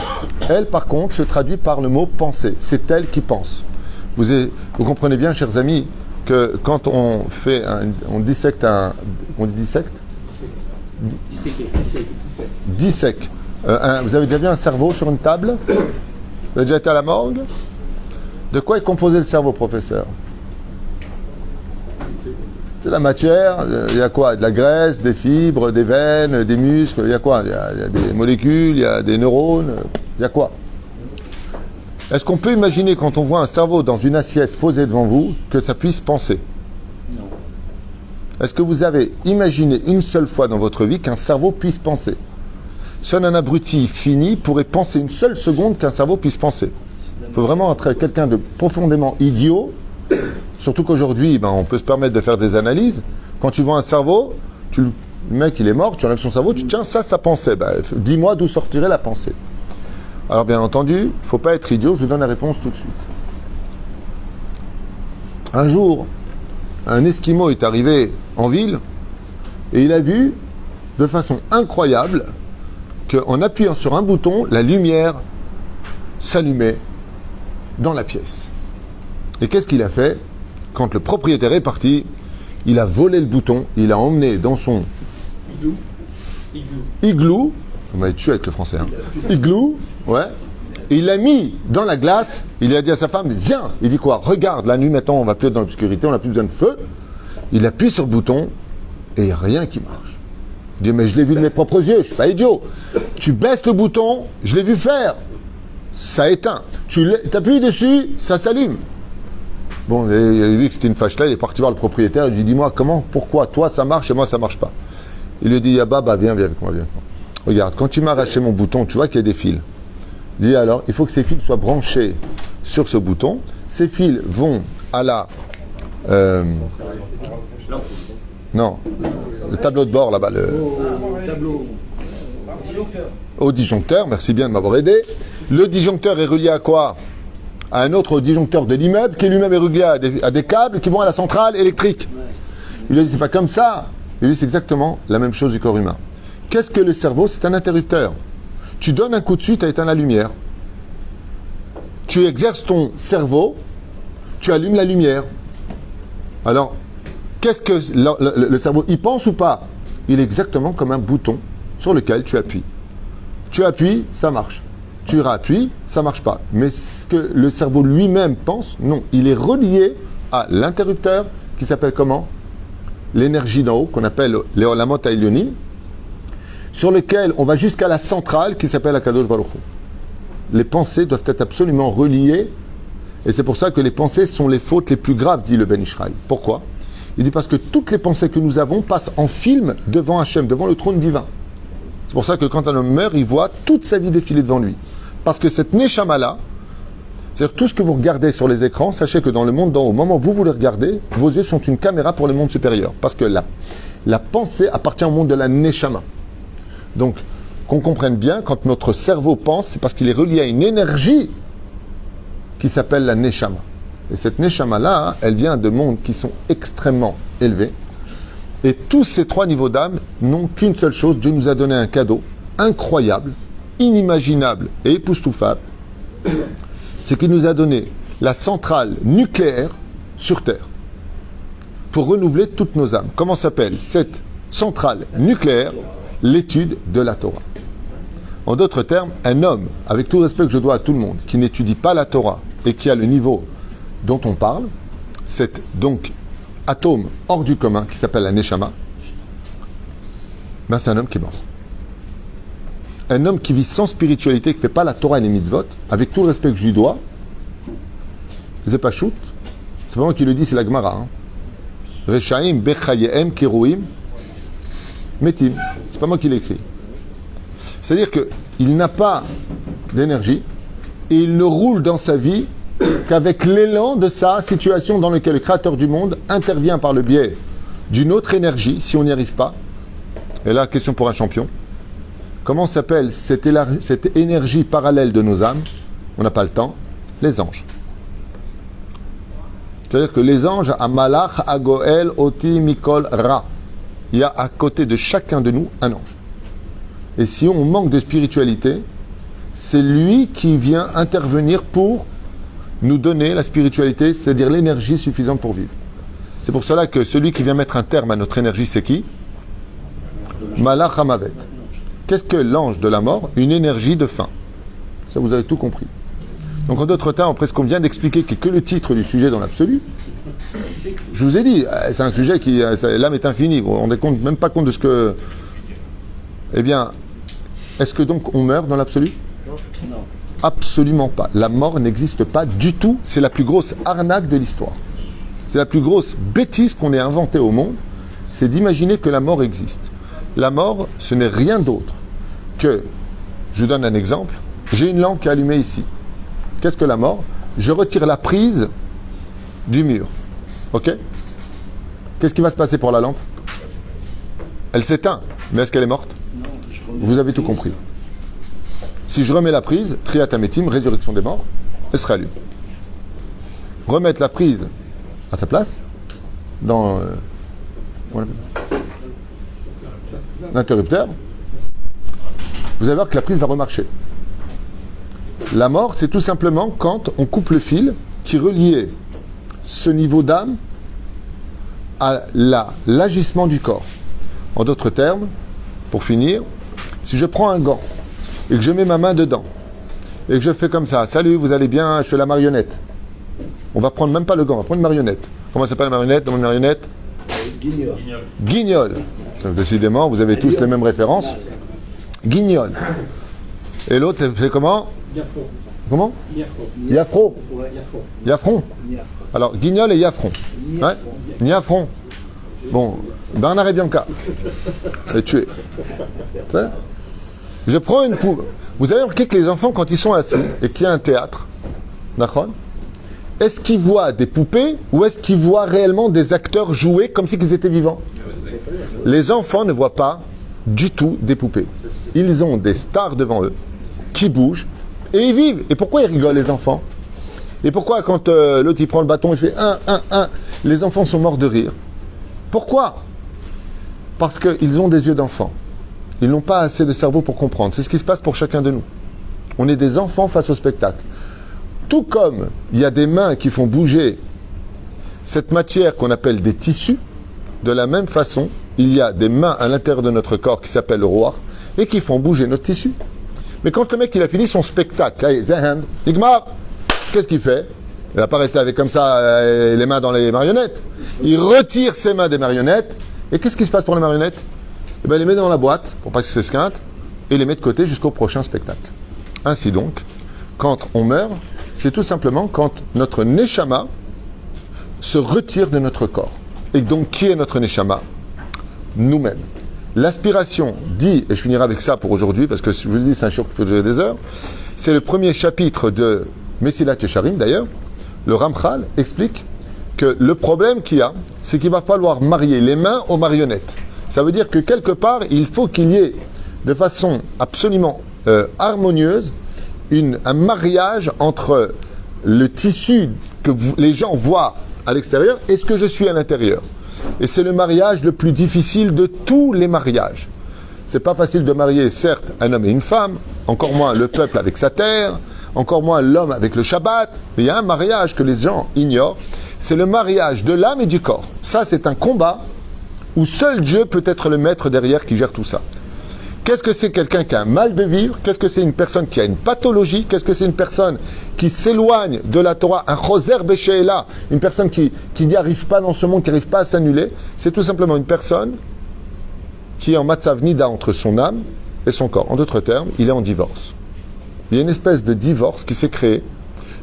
Speaker 1: elle par contre se traduit par le mot penser. C'est elle qui pense. Vous comprenez bien, chers amis, que quand on dissecte on dit dissecte? Dissèque. Vous avez déjà vu un cerveau sur une table? Vous avez déjà été à la morgue? De quoi est composé le cerveau, professeur? C'est la matière. Il y a quoi? De la graisse, des fibres, des veines, des muscles. Il y a quoi? Il y a des molécules, il y a des neurones. Il y a quoi? Est-ce qu'on peut imaginer, quand on voit un cerveau dans une assiette posée devant vous, que ça puisse penser? Non. Est-ce que vous avez imaginé une seule fois dans votre vie qu'un cerveau puisse penser? Seul un abruti fini pourrait penser une seule seconde qu'un cerveau puisse penser. Il faut vraiment être quelqu'un de profondément idiot, surtout qu'aujourd'hui, on peut se permettre de faire des analyses. Quand tu vois un cerveau, le mec il est mort, tu enlèves son cerveau, tu tiens, ça pensait. Dis-moi d'où sortirait la pensée. Alors bien entendu, il ne faut pas être idiot, je vous donne la réponse tout de suite. Un jour, un Esquimau est arrivé en ville et il a vu de façon incroyable qu'en appuyant sur un bouton, la lumière s'allumait dans la pièce. Et qu'est-ce qu'il a fait? Quand le propriétaire est parti, il a volé le bouton, il a emmené dans son igloo, on m'a tué avec le français, igloo, ouais, Et il l'a mis dans la glace, il a dit à sa femme, viens. Il dit quoi? Regarde, la nuit maintenant, on va plus être dans l'obscurité, on n'a plus besoin de feu. Il appuie sur le bouton et il n'y a rien qui marche. Il dit, mais je l'ai vu de mes propres yeux, je ne suis pas idiot. Tu baisses le bouton, je l'ai vu faire. Ça éteint. Tu appuies dessus, ça s'allume. Bon, il a vu que c'était une fâche-là, il est parti voir le propriétaire, il lui dit, dis-moi, comment, pourquoi, toi ça marche et moi ça marche pas? Il lui dit, Yaba, bah viens avec moi, viens. Regarde, quand tu m'as arraché mon bouton, tu vois qu'il y a des fils. Il dit alors, il faut que ces fils soient branchés sur ce bouton. Ces fils vont à la... non, le tableau de bord là-bas, au disjoncteur, merci bien de m'avoir aidé. Le disjoncteur est relié à quoi? À un autre disjoncteur de l'immeuble qui lui-même est relié à des câbles qui vont à la centrale électrique. Il lui a dit, c'est pas comme ça. Il lui a dit, c'est exactement la même chose du corps humain. Qu'est-ce que le cerveau? C'est un interrupteur. Tu donnes un coup de suite, tu as éteint la lumière. Tu exerces ton cerveau, tu allumes la lumière. Alors, qu'est-ce que le cerveau, il pense ou pas? Il est exactement comme un bouton sur lequel tu appuies. Tu appuies, ça marche. Tu réappuies, ça marche pas. Mais ce que le cerveau lui-même pense, non. Il est relié à l'interrupteur qui s'appelle comment? L'énergie d'en haut, qu'on appelle les Olamot Haelyonim, sur lequel on va jusqu'à la centrale qui s'appelle Akadosh Baruch Hu. Les pensées doivent être absolument reliées, et c'est pour ça que les pensées sont les fautes les plus graves, dit le Ben Ishraï. Pourquoi? Il dit parce que toutes les pensées que nous avons passent en film devant Hachem, devant le trône divin. C'est pour ça que quand un homme meurt, il voit toute sa vie défiler devant lui. Parce que cette Neshama-là, c'est-à-dire tout ce que vous regardez sur les écrans, sachez que dans le monde d'en haut, au moment où vous les regardez, vos yeux sont une caméra pour le monde supérieur. Parce que la pensée appartient au monde de la Neshama. Donc, qu'on comprenne bien, quand notre cerveau pense, c'est parce qu'il est relié à une énergie qui s'appelle la Neshama. Et cette Neshama-là, elle vient de mondes qui sont extrêmement élevés. Et tous ces trois niveaux d'âme n'ont qu'une seule chose. Dieu nous a donné un cadeau incroyable, inimaginable et époustouflable. C'est qu'il nous a donné la centrale nucléaire sur Terre pour renouveler toutes nos âmes. Comment s'appelle cette centrale nucléaire? L'étude de la Torah. En d'autres termes, un homme, avec tout respect que je dois à tout le monde, qui n'étudie pas la Torah et qui a le niveau dont on parle, cet donc atome hors du commun qui s'appelle la Neshama, ben c'est un homme qui est mort. Un homme qui vit sans spiritualité, qui ne fait pas la Torah et les mitzvot, avec tout le respect que je lui dois, c'est pas shoot, c'est pas moi qui le dis, c'est la Gemara. Rechaim bechayehem kiruim metim. C'est pas moi qui l'écris. C'est-à-dire qu'il n'a pas d'énergie et il ne roule dans sa vie qu'avec l'élan de sa situation dans laquelle le Créateur du monde intervient par le biais d'une autre énergie, si on n'y arrive pas. Et là, question pour un champion. Comment s'appelle cette énergie parallèle de nos âmes? On n'a pas le temps. Les anges. C'est-à-dire que les anges, Amalach, Agoel, Oti, Mikol, Ra. Il y a à côté de chacun de nous un ange. Et si on manque de spiritualité, c'est lui qui vient intervenir pour nous donner la spiritualité, c'est-à-dire l'énergie suffisante pour vivre. C'est pour cela que celui qui vient mettre un terme à notre énergie, c'est qui? Malach Hamavet. Qu'est-ce que l'ange de la mort? Une énergie de faim. Ça, vous avez tout compris. Donc, en d'autres termes, après ce qu'on vient d'expliquer, qui est que le titre du sujet dans l'absolu, je vous ai dit, c'est un sujet qui, l'âme est infinie. Vous ne vous rendez compte, même pas compte de ce que... Eh bien, est-ce que donc on meurt dans l'absolu? Non. Absolument pas. La mort n'existe pas du tout. C'est la plus grosse arnaque de l'histoire. C'est la plus grosse bêtise qu'on ait inventée au monde. C'est d'imaginer que la mort existe. La mort, ce n'est rien d'autre que... Je vous donne un exemple. J'ai une lampe qui est allumée ici. Qu'est-ce que la mort? Je retire la prise du mur. Ok? Qu'est-ce qui va se passer pour la lampe? Elle s'éteint. Mais est-ce qu'elle est morte? Vous avez tout compris. Si je remets la prise, Triat Hametim, résurrection des morts, elle se rallume. Remettre la prise à sa place, dans l'interrupteur, vous allez voir que la prise va remarcher. La mort, c'est tout simplement quand on coupe le fil qui reliait ce niveau d'âme à l'agissement du corps. En d'autres termes, pour finir, si je prends un gant et que je mets ma main dedans et que je fais comme ça, salut, vous allez bien, je fais la marionnette. On va prendre même pas le gant, on va prendre une marionnette. Comment s'appelle la marionnette dans une marionnette?
Speaker 3: Guignol.
Speaker 1: Guignol. Décidément, vous avez tous les mêmes références. Guignol. Et l'autre, c'est comment?
Speaker 4: Yafro.
Speaker 1: Comment?
Speaker 4: Yafro.
Speaker 1: Yafro.
Speaker 4: Yafro.
Speaker 1: Yafron. Alors, Guignol et Yafron. Ouais. Niafron. Bon, Bernard et Bianca. Et tué. Je prends une poule. Vous avez remarqué que les enfants, quand ils sont assis et qu'il y a un théâtre, d'accord, est-ce qu'ils voient des poupées ou est-ce qu'ils voient réellement des acteurs jouer comme si ils étaient vivants? Les enfants ne voient pas du tout des poupées. Ils ont des stars devant eux qui bougent et ils vivent. Et pourquoi ils rigolent, les enfants? Et pourquoi quand l'autre il prend le bâton, il fait 1, les enfants sont morts de rire? Pourquoi? Parce qu'ils ont des yeux d'enfants. Ils n'ont pas assez de cerveau pour comprendre. C'est ce qui se passe pour chacun de nous. On est des enfants face au spectacle. Tout comme il y a des mains qui font bouger cette matière qu'on appelle des tissus, de la même façon, il y a des mains à l'intérieur de notre corps qui s'appellent le roi et qui font bouger notre tissu. Mais quand le mec il a fini son spectacle, là, Igmar, qu'est-ce qu'il fait? Il va pas rester avec comme ça les mains dans les marionnettes. Il retire ses mains des marionnettes. Et qu'est-ce qui se passe pour les marionnettes? Eh bien, il les met dans la boîte pour pas que ça s'esquinte et les met de côté jusqu'au prochain spectacle. Ainsi donc, quand on meurt, c'est tout simplement quand notre neshama se retire de notre corps. Et donc, qui est notre neshama? Nous-mêmes. L'aspiration dit, et je finirai avec ça pour aujourd'hui, parce que je vous dis, c'est un show qui peut durer des heures, c'est le premier chapitre de Mesilat Yesharim, d'ailleurs. Le Ramchal explique que le problème qu'il y a, c'est qu'il va falloir marier les mains aux marionnettes. Ça veut dire que quelque part, il faut qu'il y ait, de façon absolument harmonieuse, un mariage entre le tissu que les gens voient à l'extérieur et ce que je suis à l'intérieur. Et c'est le mariage le plus difficile de tous les mariages. C'est pas facile de marier, certes, un homme et une femme, encore moins le peuple avec sa terre, encore moins l'homme avec le Shabbat, mais il y a un mariage que les gens ignorent, c'est le mariage de l'âme et du corps. Ça, c'est un combat où seul Dieu peut être le maître derrière qui gère tout ça. Qu'est-ce que c'est quelqu'un qui a un mal de vivre? Qu'est-ce que c'est une personne qui a une pathologie? Qu'est-ce que c'est une personne qui s'éloigne de la Torah? Un choser béchéla, une personne qui n'y arrive pas dans ce monde, qui n'arrive pas à s'annuler. C'est tout simplement une personne qui est en matzav nida entre son âme et son corps. En d'autres termes, il est en divorce. Il y a une espèce de divorce qui s'est créé.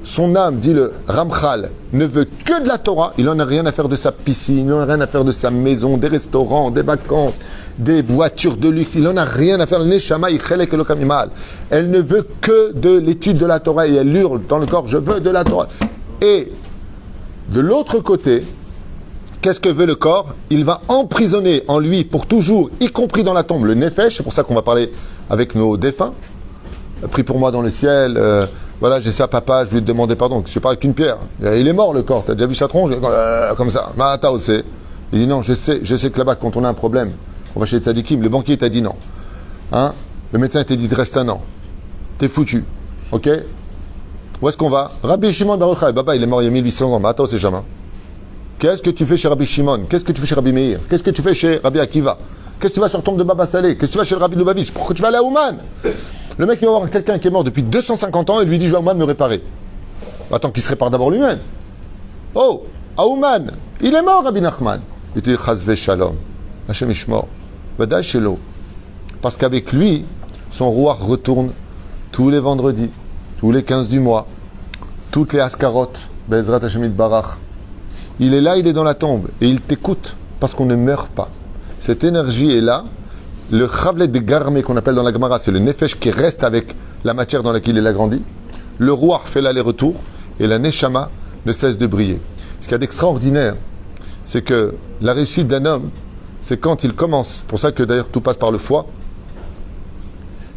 Speaker 1: Son âme, dit le Ramchal, ne veut que de la Torah. Il n'en a rien à faire de sa piscine, il n'en a rien à faire de sa maison, des restaurants, des vacances, des voitures de luxe. Il n'en a rien à faire. Le Neshama, elle ne veut que de l'étude de la Torah et elle hurle dans le corps, je veux de la Torah. Et de l'autre côté, qu'est-ce que veut le corps? Il va emprisonner en lui pour toujours, y compris dans la tombe, le Nefesh. C'est pour ça qu'on va parler avec nos défunts. Prie pour moi dans le ciel. Voilà, j'ai ça, papa, je lui ai demandé pardon. Je suis pas avec une pierre. Il est mort, le corps. T'as déjà vu sa tronche? Comme ça. Mahata aussi. Il dit non, je sais que là-bas, quand on a un problème, on va chez les tzadikim. Le banquier t'a dit non. Hein? Le médecin t'a dit, reste un an. T'es foutu. Ok? Où est-ce qu'on va? Rabbi Shimon Bar Yochai. Baba, il est mort il y a 1800 ans. Mahata, c'est jamais. Qu'est-ce que tu fais chez Rabbi Shimon? Qu'est-ce que tu fais chez Rabbi Meir? Qu'est-ce que tu fais chez Rabbi Akiva? Qu'est-ce que tu vas sur le tombe de Baba Saleh? Qu'est-ce que tu vas chez le Rabbi Lubavitch? Pourquoi tu vas aller à Ouman? Le mec, il va voir quelqu'un qui est mort depuis 250 ans et lui dit, je vais à Ouman me réparer. Attends qu'il se répare d'abord lui-même. Oh, à Ouman, il est mort, Rabbi Nachman. Il dit, Chazve Shalom. Hashem Ishmor. Vadaï Shelo. Parce qu'avec lui, son roi retourne tous les vendredis, tous les 15 du mois, toutes les Askarot, Bezrat Hashem Barach. Il est là, il est dans la tombe et il t'écoute parce qu'on ne meurt pas. Cette énergie est là. Le Chavlet de Garmé qu'on appelle dans la Gemara, c'est le Nefesh qui reste avec la matière dans laquelle il a grandi. Le roi fait l'aller-retour et la Neshama ne cesse de briller. Ce qu'il y a d'extraordinaire, c'est que la réussite d'un homme, c'est quand il commence, pour ça que d'ailleurs tout passe par le foie,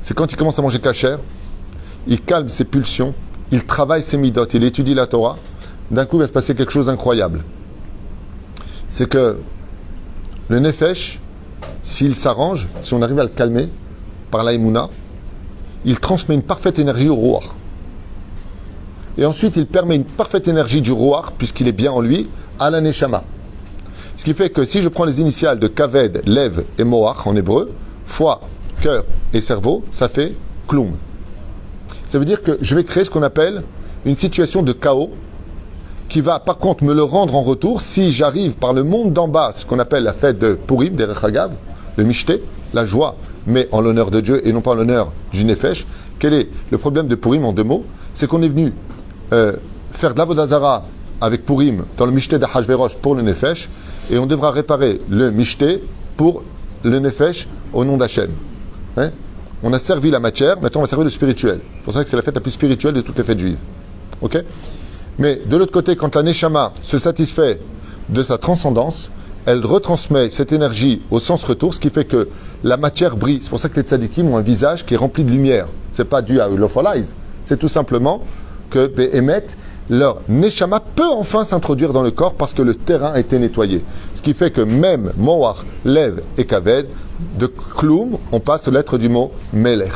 Speaker 1: c'est quand il commence à manger kasher, il calme ses pulsions, il travaille ses midot, il étudie la Torah, d'un coup il va se passer quelque chose d'incroyable. C'est que le Nefesh, s'il s'arrange, si on arrive à le calmer par l'aïmouna, il transmet une parfaite énergie au roi. Et ensuite, il permet une parfaite énergie du roi, puisqu'il est bien en lui, à la neshama. Ce qui fait que si je prends les initiales de kaved, lev et moach en hébreu, foie, cœur et cerveau, ça fait kloum. Ça veut dire que je vais créer ce qu'on appelle une situation de chaos qui va par contre me le rendre en retour si j'arrive par le monde d'en bas, ce qu'on appelle la fête de Purim, des Rechagav, le Mishté, la joie, mais en l'honneur de Dieu et non pas en l'honneur du Nefesh. Quel est le problème de Purim en 2 mots? C'est qu'on est venu faire de l'Avodah Zara avec Purim dans le Mishté d'Achashverosh pour le Nefesh et on devra réparer le Mishté pour le Nefesh au nom d'Hachem. Hein? On a servi la matière, maintenant on va servir le spirituel. C'est pour ça que c'est la fête la plus spirituelle de toutes les fêtes juives. Ok? Mais de l'autre côté, quand la Neshama se satisfait de sa transcendance, elle retransmet cette énergie au sens retour, ce qui fait que la matière brille. C'est pour ça que les tzadikim ont un visage qui est rempli de lumière. Ce n'est pas dû à l'opholize, c'est tout simplement que Behemet, leur Neshama peut enfin s'introduire dans le corps parce que le terrain a été nettoyé. Ce qui fait que même Moach, Lev et Kaved, de Kloum, on passe aux lettres du mot Melech.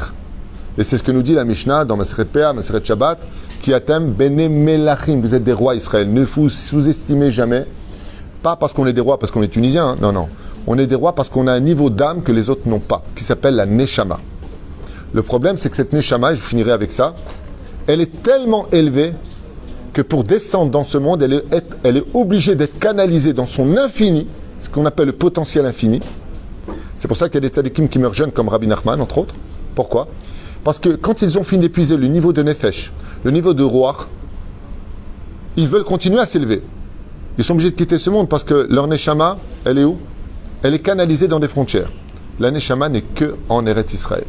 Speaker 1: Et c'est ce que nous dit la Mishnah dans Maseret Pea, Maseret Shabbat, qui attème Bene Melachim. Vous êtes des rois Israël. Ne vous sous-estimez jamais. Pas parce qu'on est des rois, parce qu'on est tunisien. Hein. Non, non. On est des rois parce qu'on a un niveau d'âme que les autres n'ont pas, qui s'appelle la Neshama. Le problème, c'est que cette Neshama, et je finirai avec ça, elle est tellement élevée que pour descendre dans ce monde, elle est obligée d'être canalisée dans son infini, ce qu'on appelle le potentiel infini. C'est pour ça qu'il y a des tzadikim qui meurent jeunes, comme Rabbi Nachman, entre autres. Pourquoi? Parce que quand ils ont fini d'épuiser le niveau de Nefesh, le niveau de Ruach, ils veulent continuer à s'élever. Ils sont obligés de quitter ce monde parce que leur Neshama, elle est où? Elle est canalisée dans des frontières. La Neshama n'est que en Eretz Israël.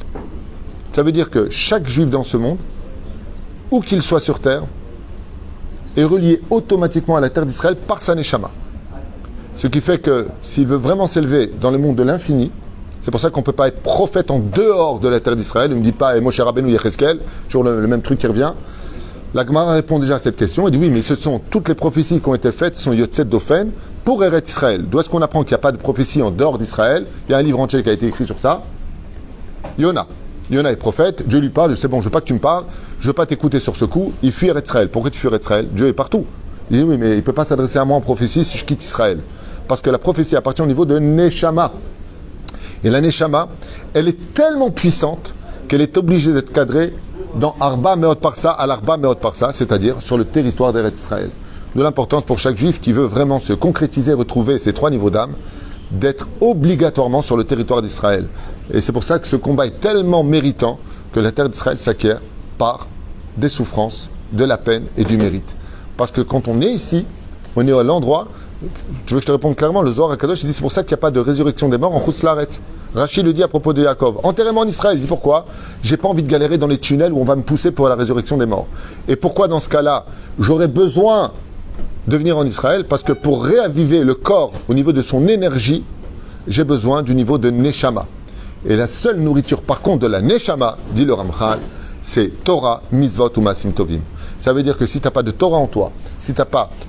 Speaker 1: Ça veut dire que chaque juif dans ce monde, où qu'il soit sur terre, est relié automatiquement à la terre d'Israël par sa Neshama. Ce qui fait que s'il veut vraiment s'élever dans le monde de l'infini, c'est pour ça qu'on ne peut pas être prophète en dehors de la terre d'Israël. Il ne me dit pas Moshe Rabbeinu Yecheskel, toujours le même truc qui revient. La Gemara répond déjà à cette question et dit oui, mais ce sont toutes les prophéties qui ont été faites, ce sont Yotzet Dofen pour Eretz Israël. D'où est-ce qu'on apprend qu'il n'y a pas de prophétie en dehors d'Israël? Il y a un livre entier qui a été écrit sur ça. Yona est prophète, Dieu lui parle, c'est bon, je ne veux pas que tu me parles, je ne veux pas t'écouter sur ce coup, il fuit Eretz Israël. Pourquoi tu fuis Eretz Israël? Dieu est partout. Il dit oui, mais il ne peut pas s'adresser à moi en prophétie si je quitte Israël. Parce que la prophétie appartient au niveau de Neshama. Et la Neshama, elle est tellement puissante qu'elle est obligée d'être cadrée dans Arba Meot Parsa, à l'Arba Meot Parsa, c'est-à-dire sur le territoire d'Eretz Israël. De l'importance pour chaque juif qui veut vraiment se concrétiser, retrouver ces 3 niveaux d'âme, d'être obligatoirement sur le territoire d'Israël. Et c'est pour ça que ce combat est tellement méritant que la terre d'Israël s'acquiert par des souffrances, de la peine et du mérite. Parce que quand on est ici, on est à l'endroit, tu veux que je te réponde clairement, le Zohar HaKadosh, il dit c'est pour ça qu'il n'y a pas de résurrection des morts en Chutz La'aretz. Rachid le dit à propos de Yaakov. Enterrement en Israël, il dit pourquoi? J'ai pas envie de galérer dans les tunnels où on va me pousser pour la résurrection des morts. Et pourquoi dans ce cas-là, j'aurais besoin de venir en Israël? Parce que pour réaviver le corps au niveau de son énergie, j'ai besoin du niveau de Neshama. Et la seule nourriture par contre de la Neshama, dit le Ramchal, c'est Torah, Mitzvot ou Masim Tovim. Ça veut dire que si tu n'as pas de Torah en toi, si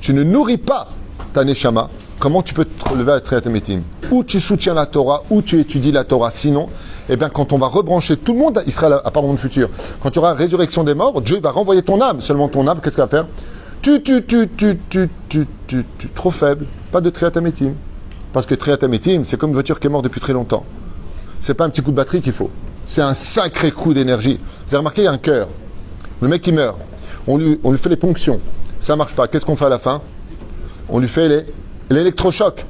Speaker 1: tu ne nourris pas ta Neshama, comment tu peux te relever à Triyat HaMetim? Ou tu soutiens la Torah, ou tu étudies la Torah. Sinon, eh bien, quand on va rebrancher tout le monde, il sera à part le monde futur. Quand tu auras résurrection des morts, Dieu va renvoyer ton âme. Seulement ton âme, qu'est-ce qu'elle va faire? Trop faible. Pas de Triyat HaMetim. Parce que Triyat HaMetim, c'est comme une voiture qui est morte depuis très longtemps. C'est pas un petit coup de batterie qu'il faut. C'est un sacré coup d'énergie. Vous avez remarqué, il y a un cœur. Le mec qui meurt, on lui fait les ponctions. Ça marche pas. Qu'est-ce qu'on fait à la fin? On lui fait l'électrochoc.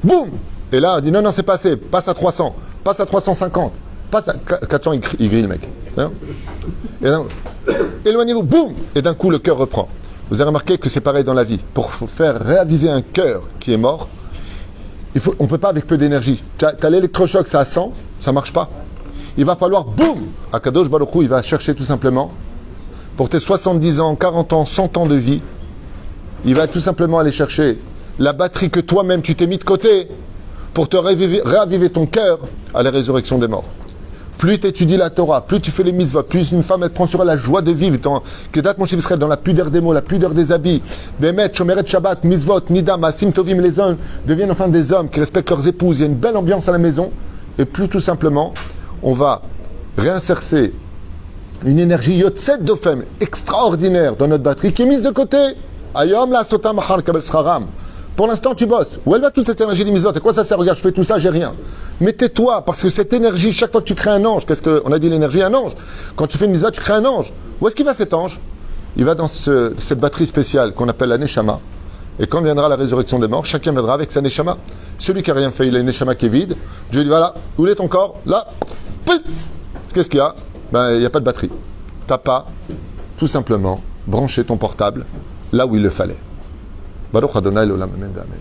Speaker 1: Boum! Et là, on dit non, c'est passé. Passe à 300. Passe à 350. Passe à 400, il grille le mec. Et éloignez-vous. Boum! Et d'un coup, le cœur reprend. Vous avez remarqué que c'est pareil dans la vie. Pour faire réaviver un cœur qui est mort, on ne peut pas avec peu d'énergie. Tu as l'électrochoc, ça à 100, ça ne marche pas. Il va falloir, boum! Akadosh Baruch Hu, il va chercher tout simplement, pour tes 70 ans, 40 ans, 100 ans de vie, il va tout simplement aller chercher la batterie que toi-même tu t'es mis de côté pour te réaviver ton cœur à la résurrection des morts. Plus tu étudies la Torah, plus tu fais les mitzvot, plus une femme elle prend sur elle la joie de vivre dans Kedat Moshe Israël, dans la pudeur des mots, la pudeur des habits. Bemet, Shomeret Shabbat, mitzvot, Nidam, Asim Tovim, les hommes deviennent enfin des hommes qui respectent leurs épouses. Il y a une belle ambiance à la maison. Et plus tout simplement, on va réinsercer une énergie Yotzet Dofem extraordinaire dans notre batterie qui est mise de côté. Ayom la Sota Machal Kabel Sraram. Pour l'instant, tu bosses. Où elle va toute cette énergie des mitzvot? Et quoi ça sert? Regarde, je fais tout ça, j'ai rien. Mais tais-toi, parce que cette énergie, chaque fois que tu crées un ange, qu'est-ce qu'on a dit l'énergie? Un ange. Quand tu fais une mitzvah, tu crées un ange. Où est-ce qu'il va cet ange? Il va dans cette batterie spéciale qu'on appelle la Neshama. Et quand viendra la résurrection des morts, chacun viendra avec sa Neshama. Celui qui n'a rien fait, il a une Neshama qui est vide. Dieu dit voilà, où est ton corps? Là. Qu'est-ce qu'il y a? Ben, il n'y a pas de batterie. T'as pas, tout simplement, branché ton portable là où il le fallait. Baruch Adonai l'olam, amen, amen.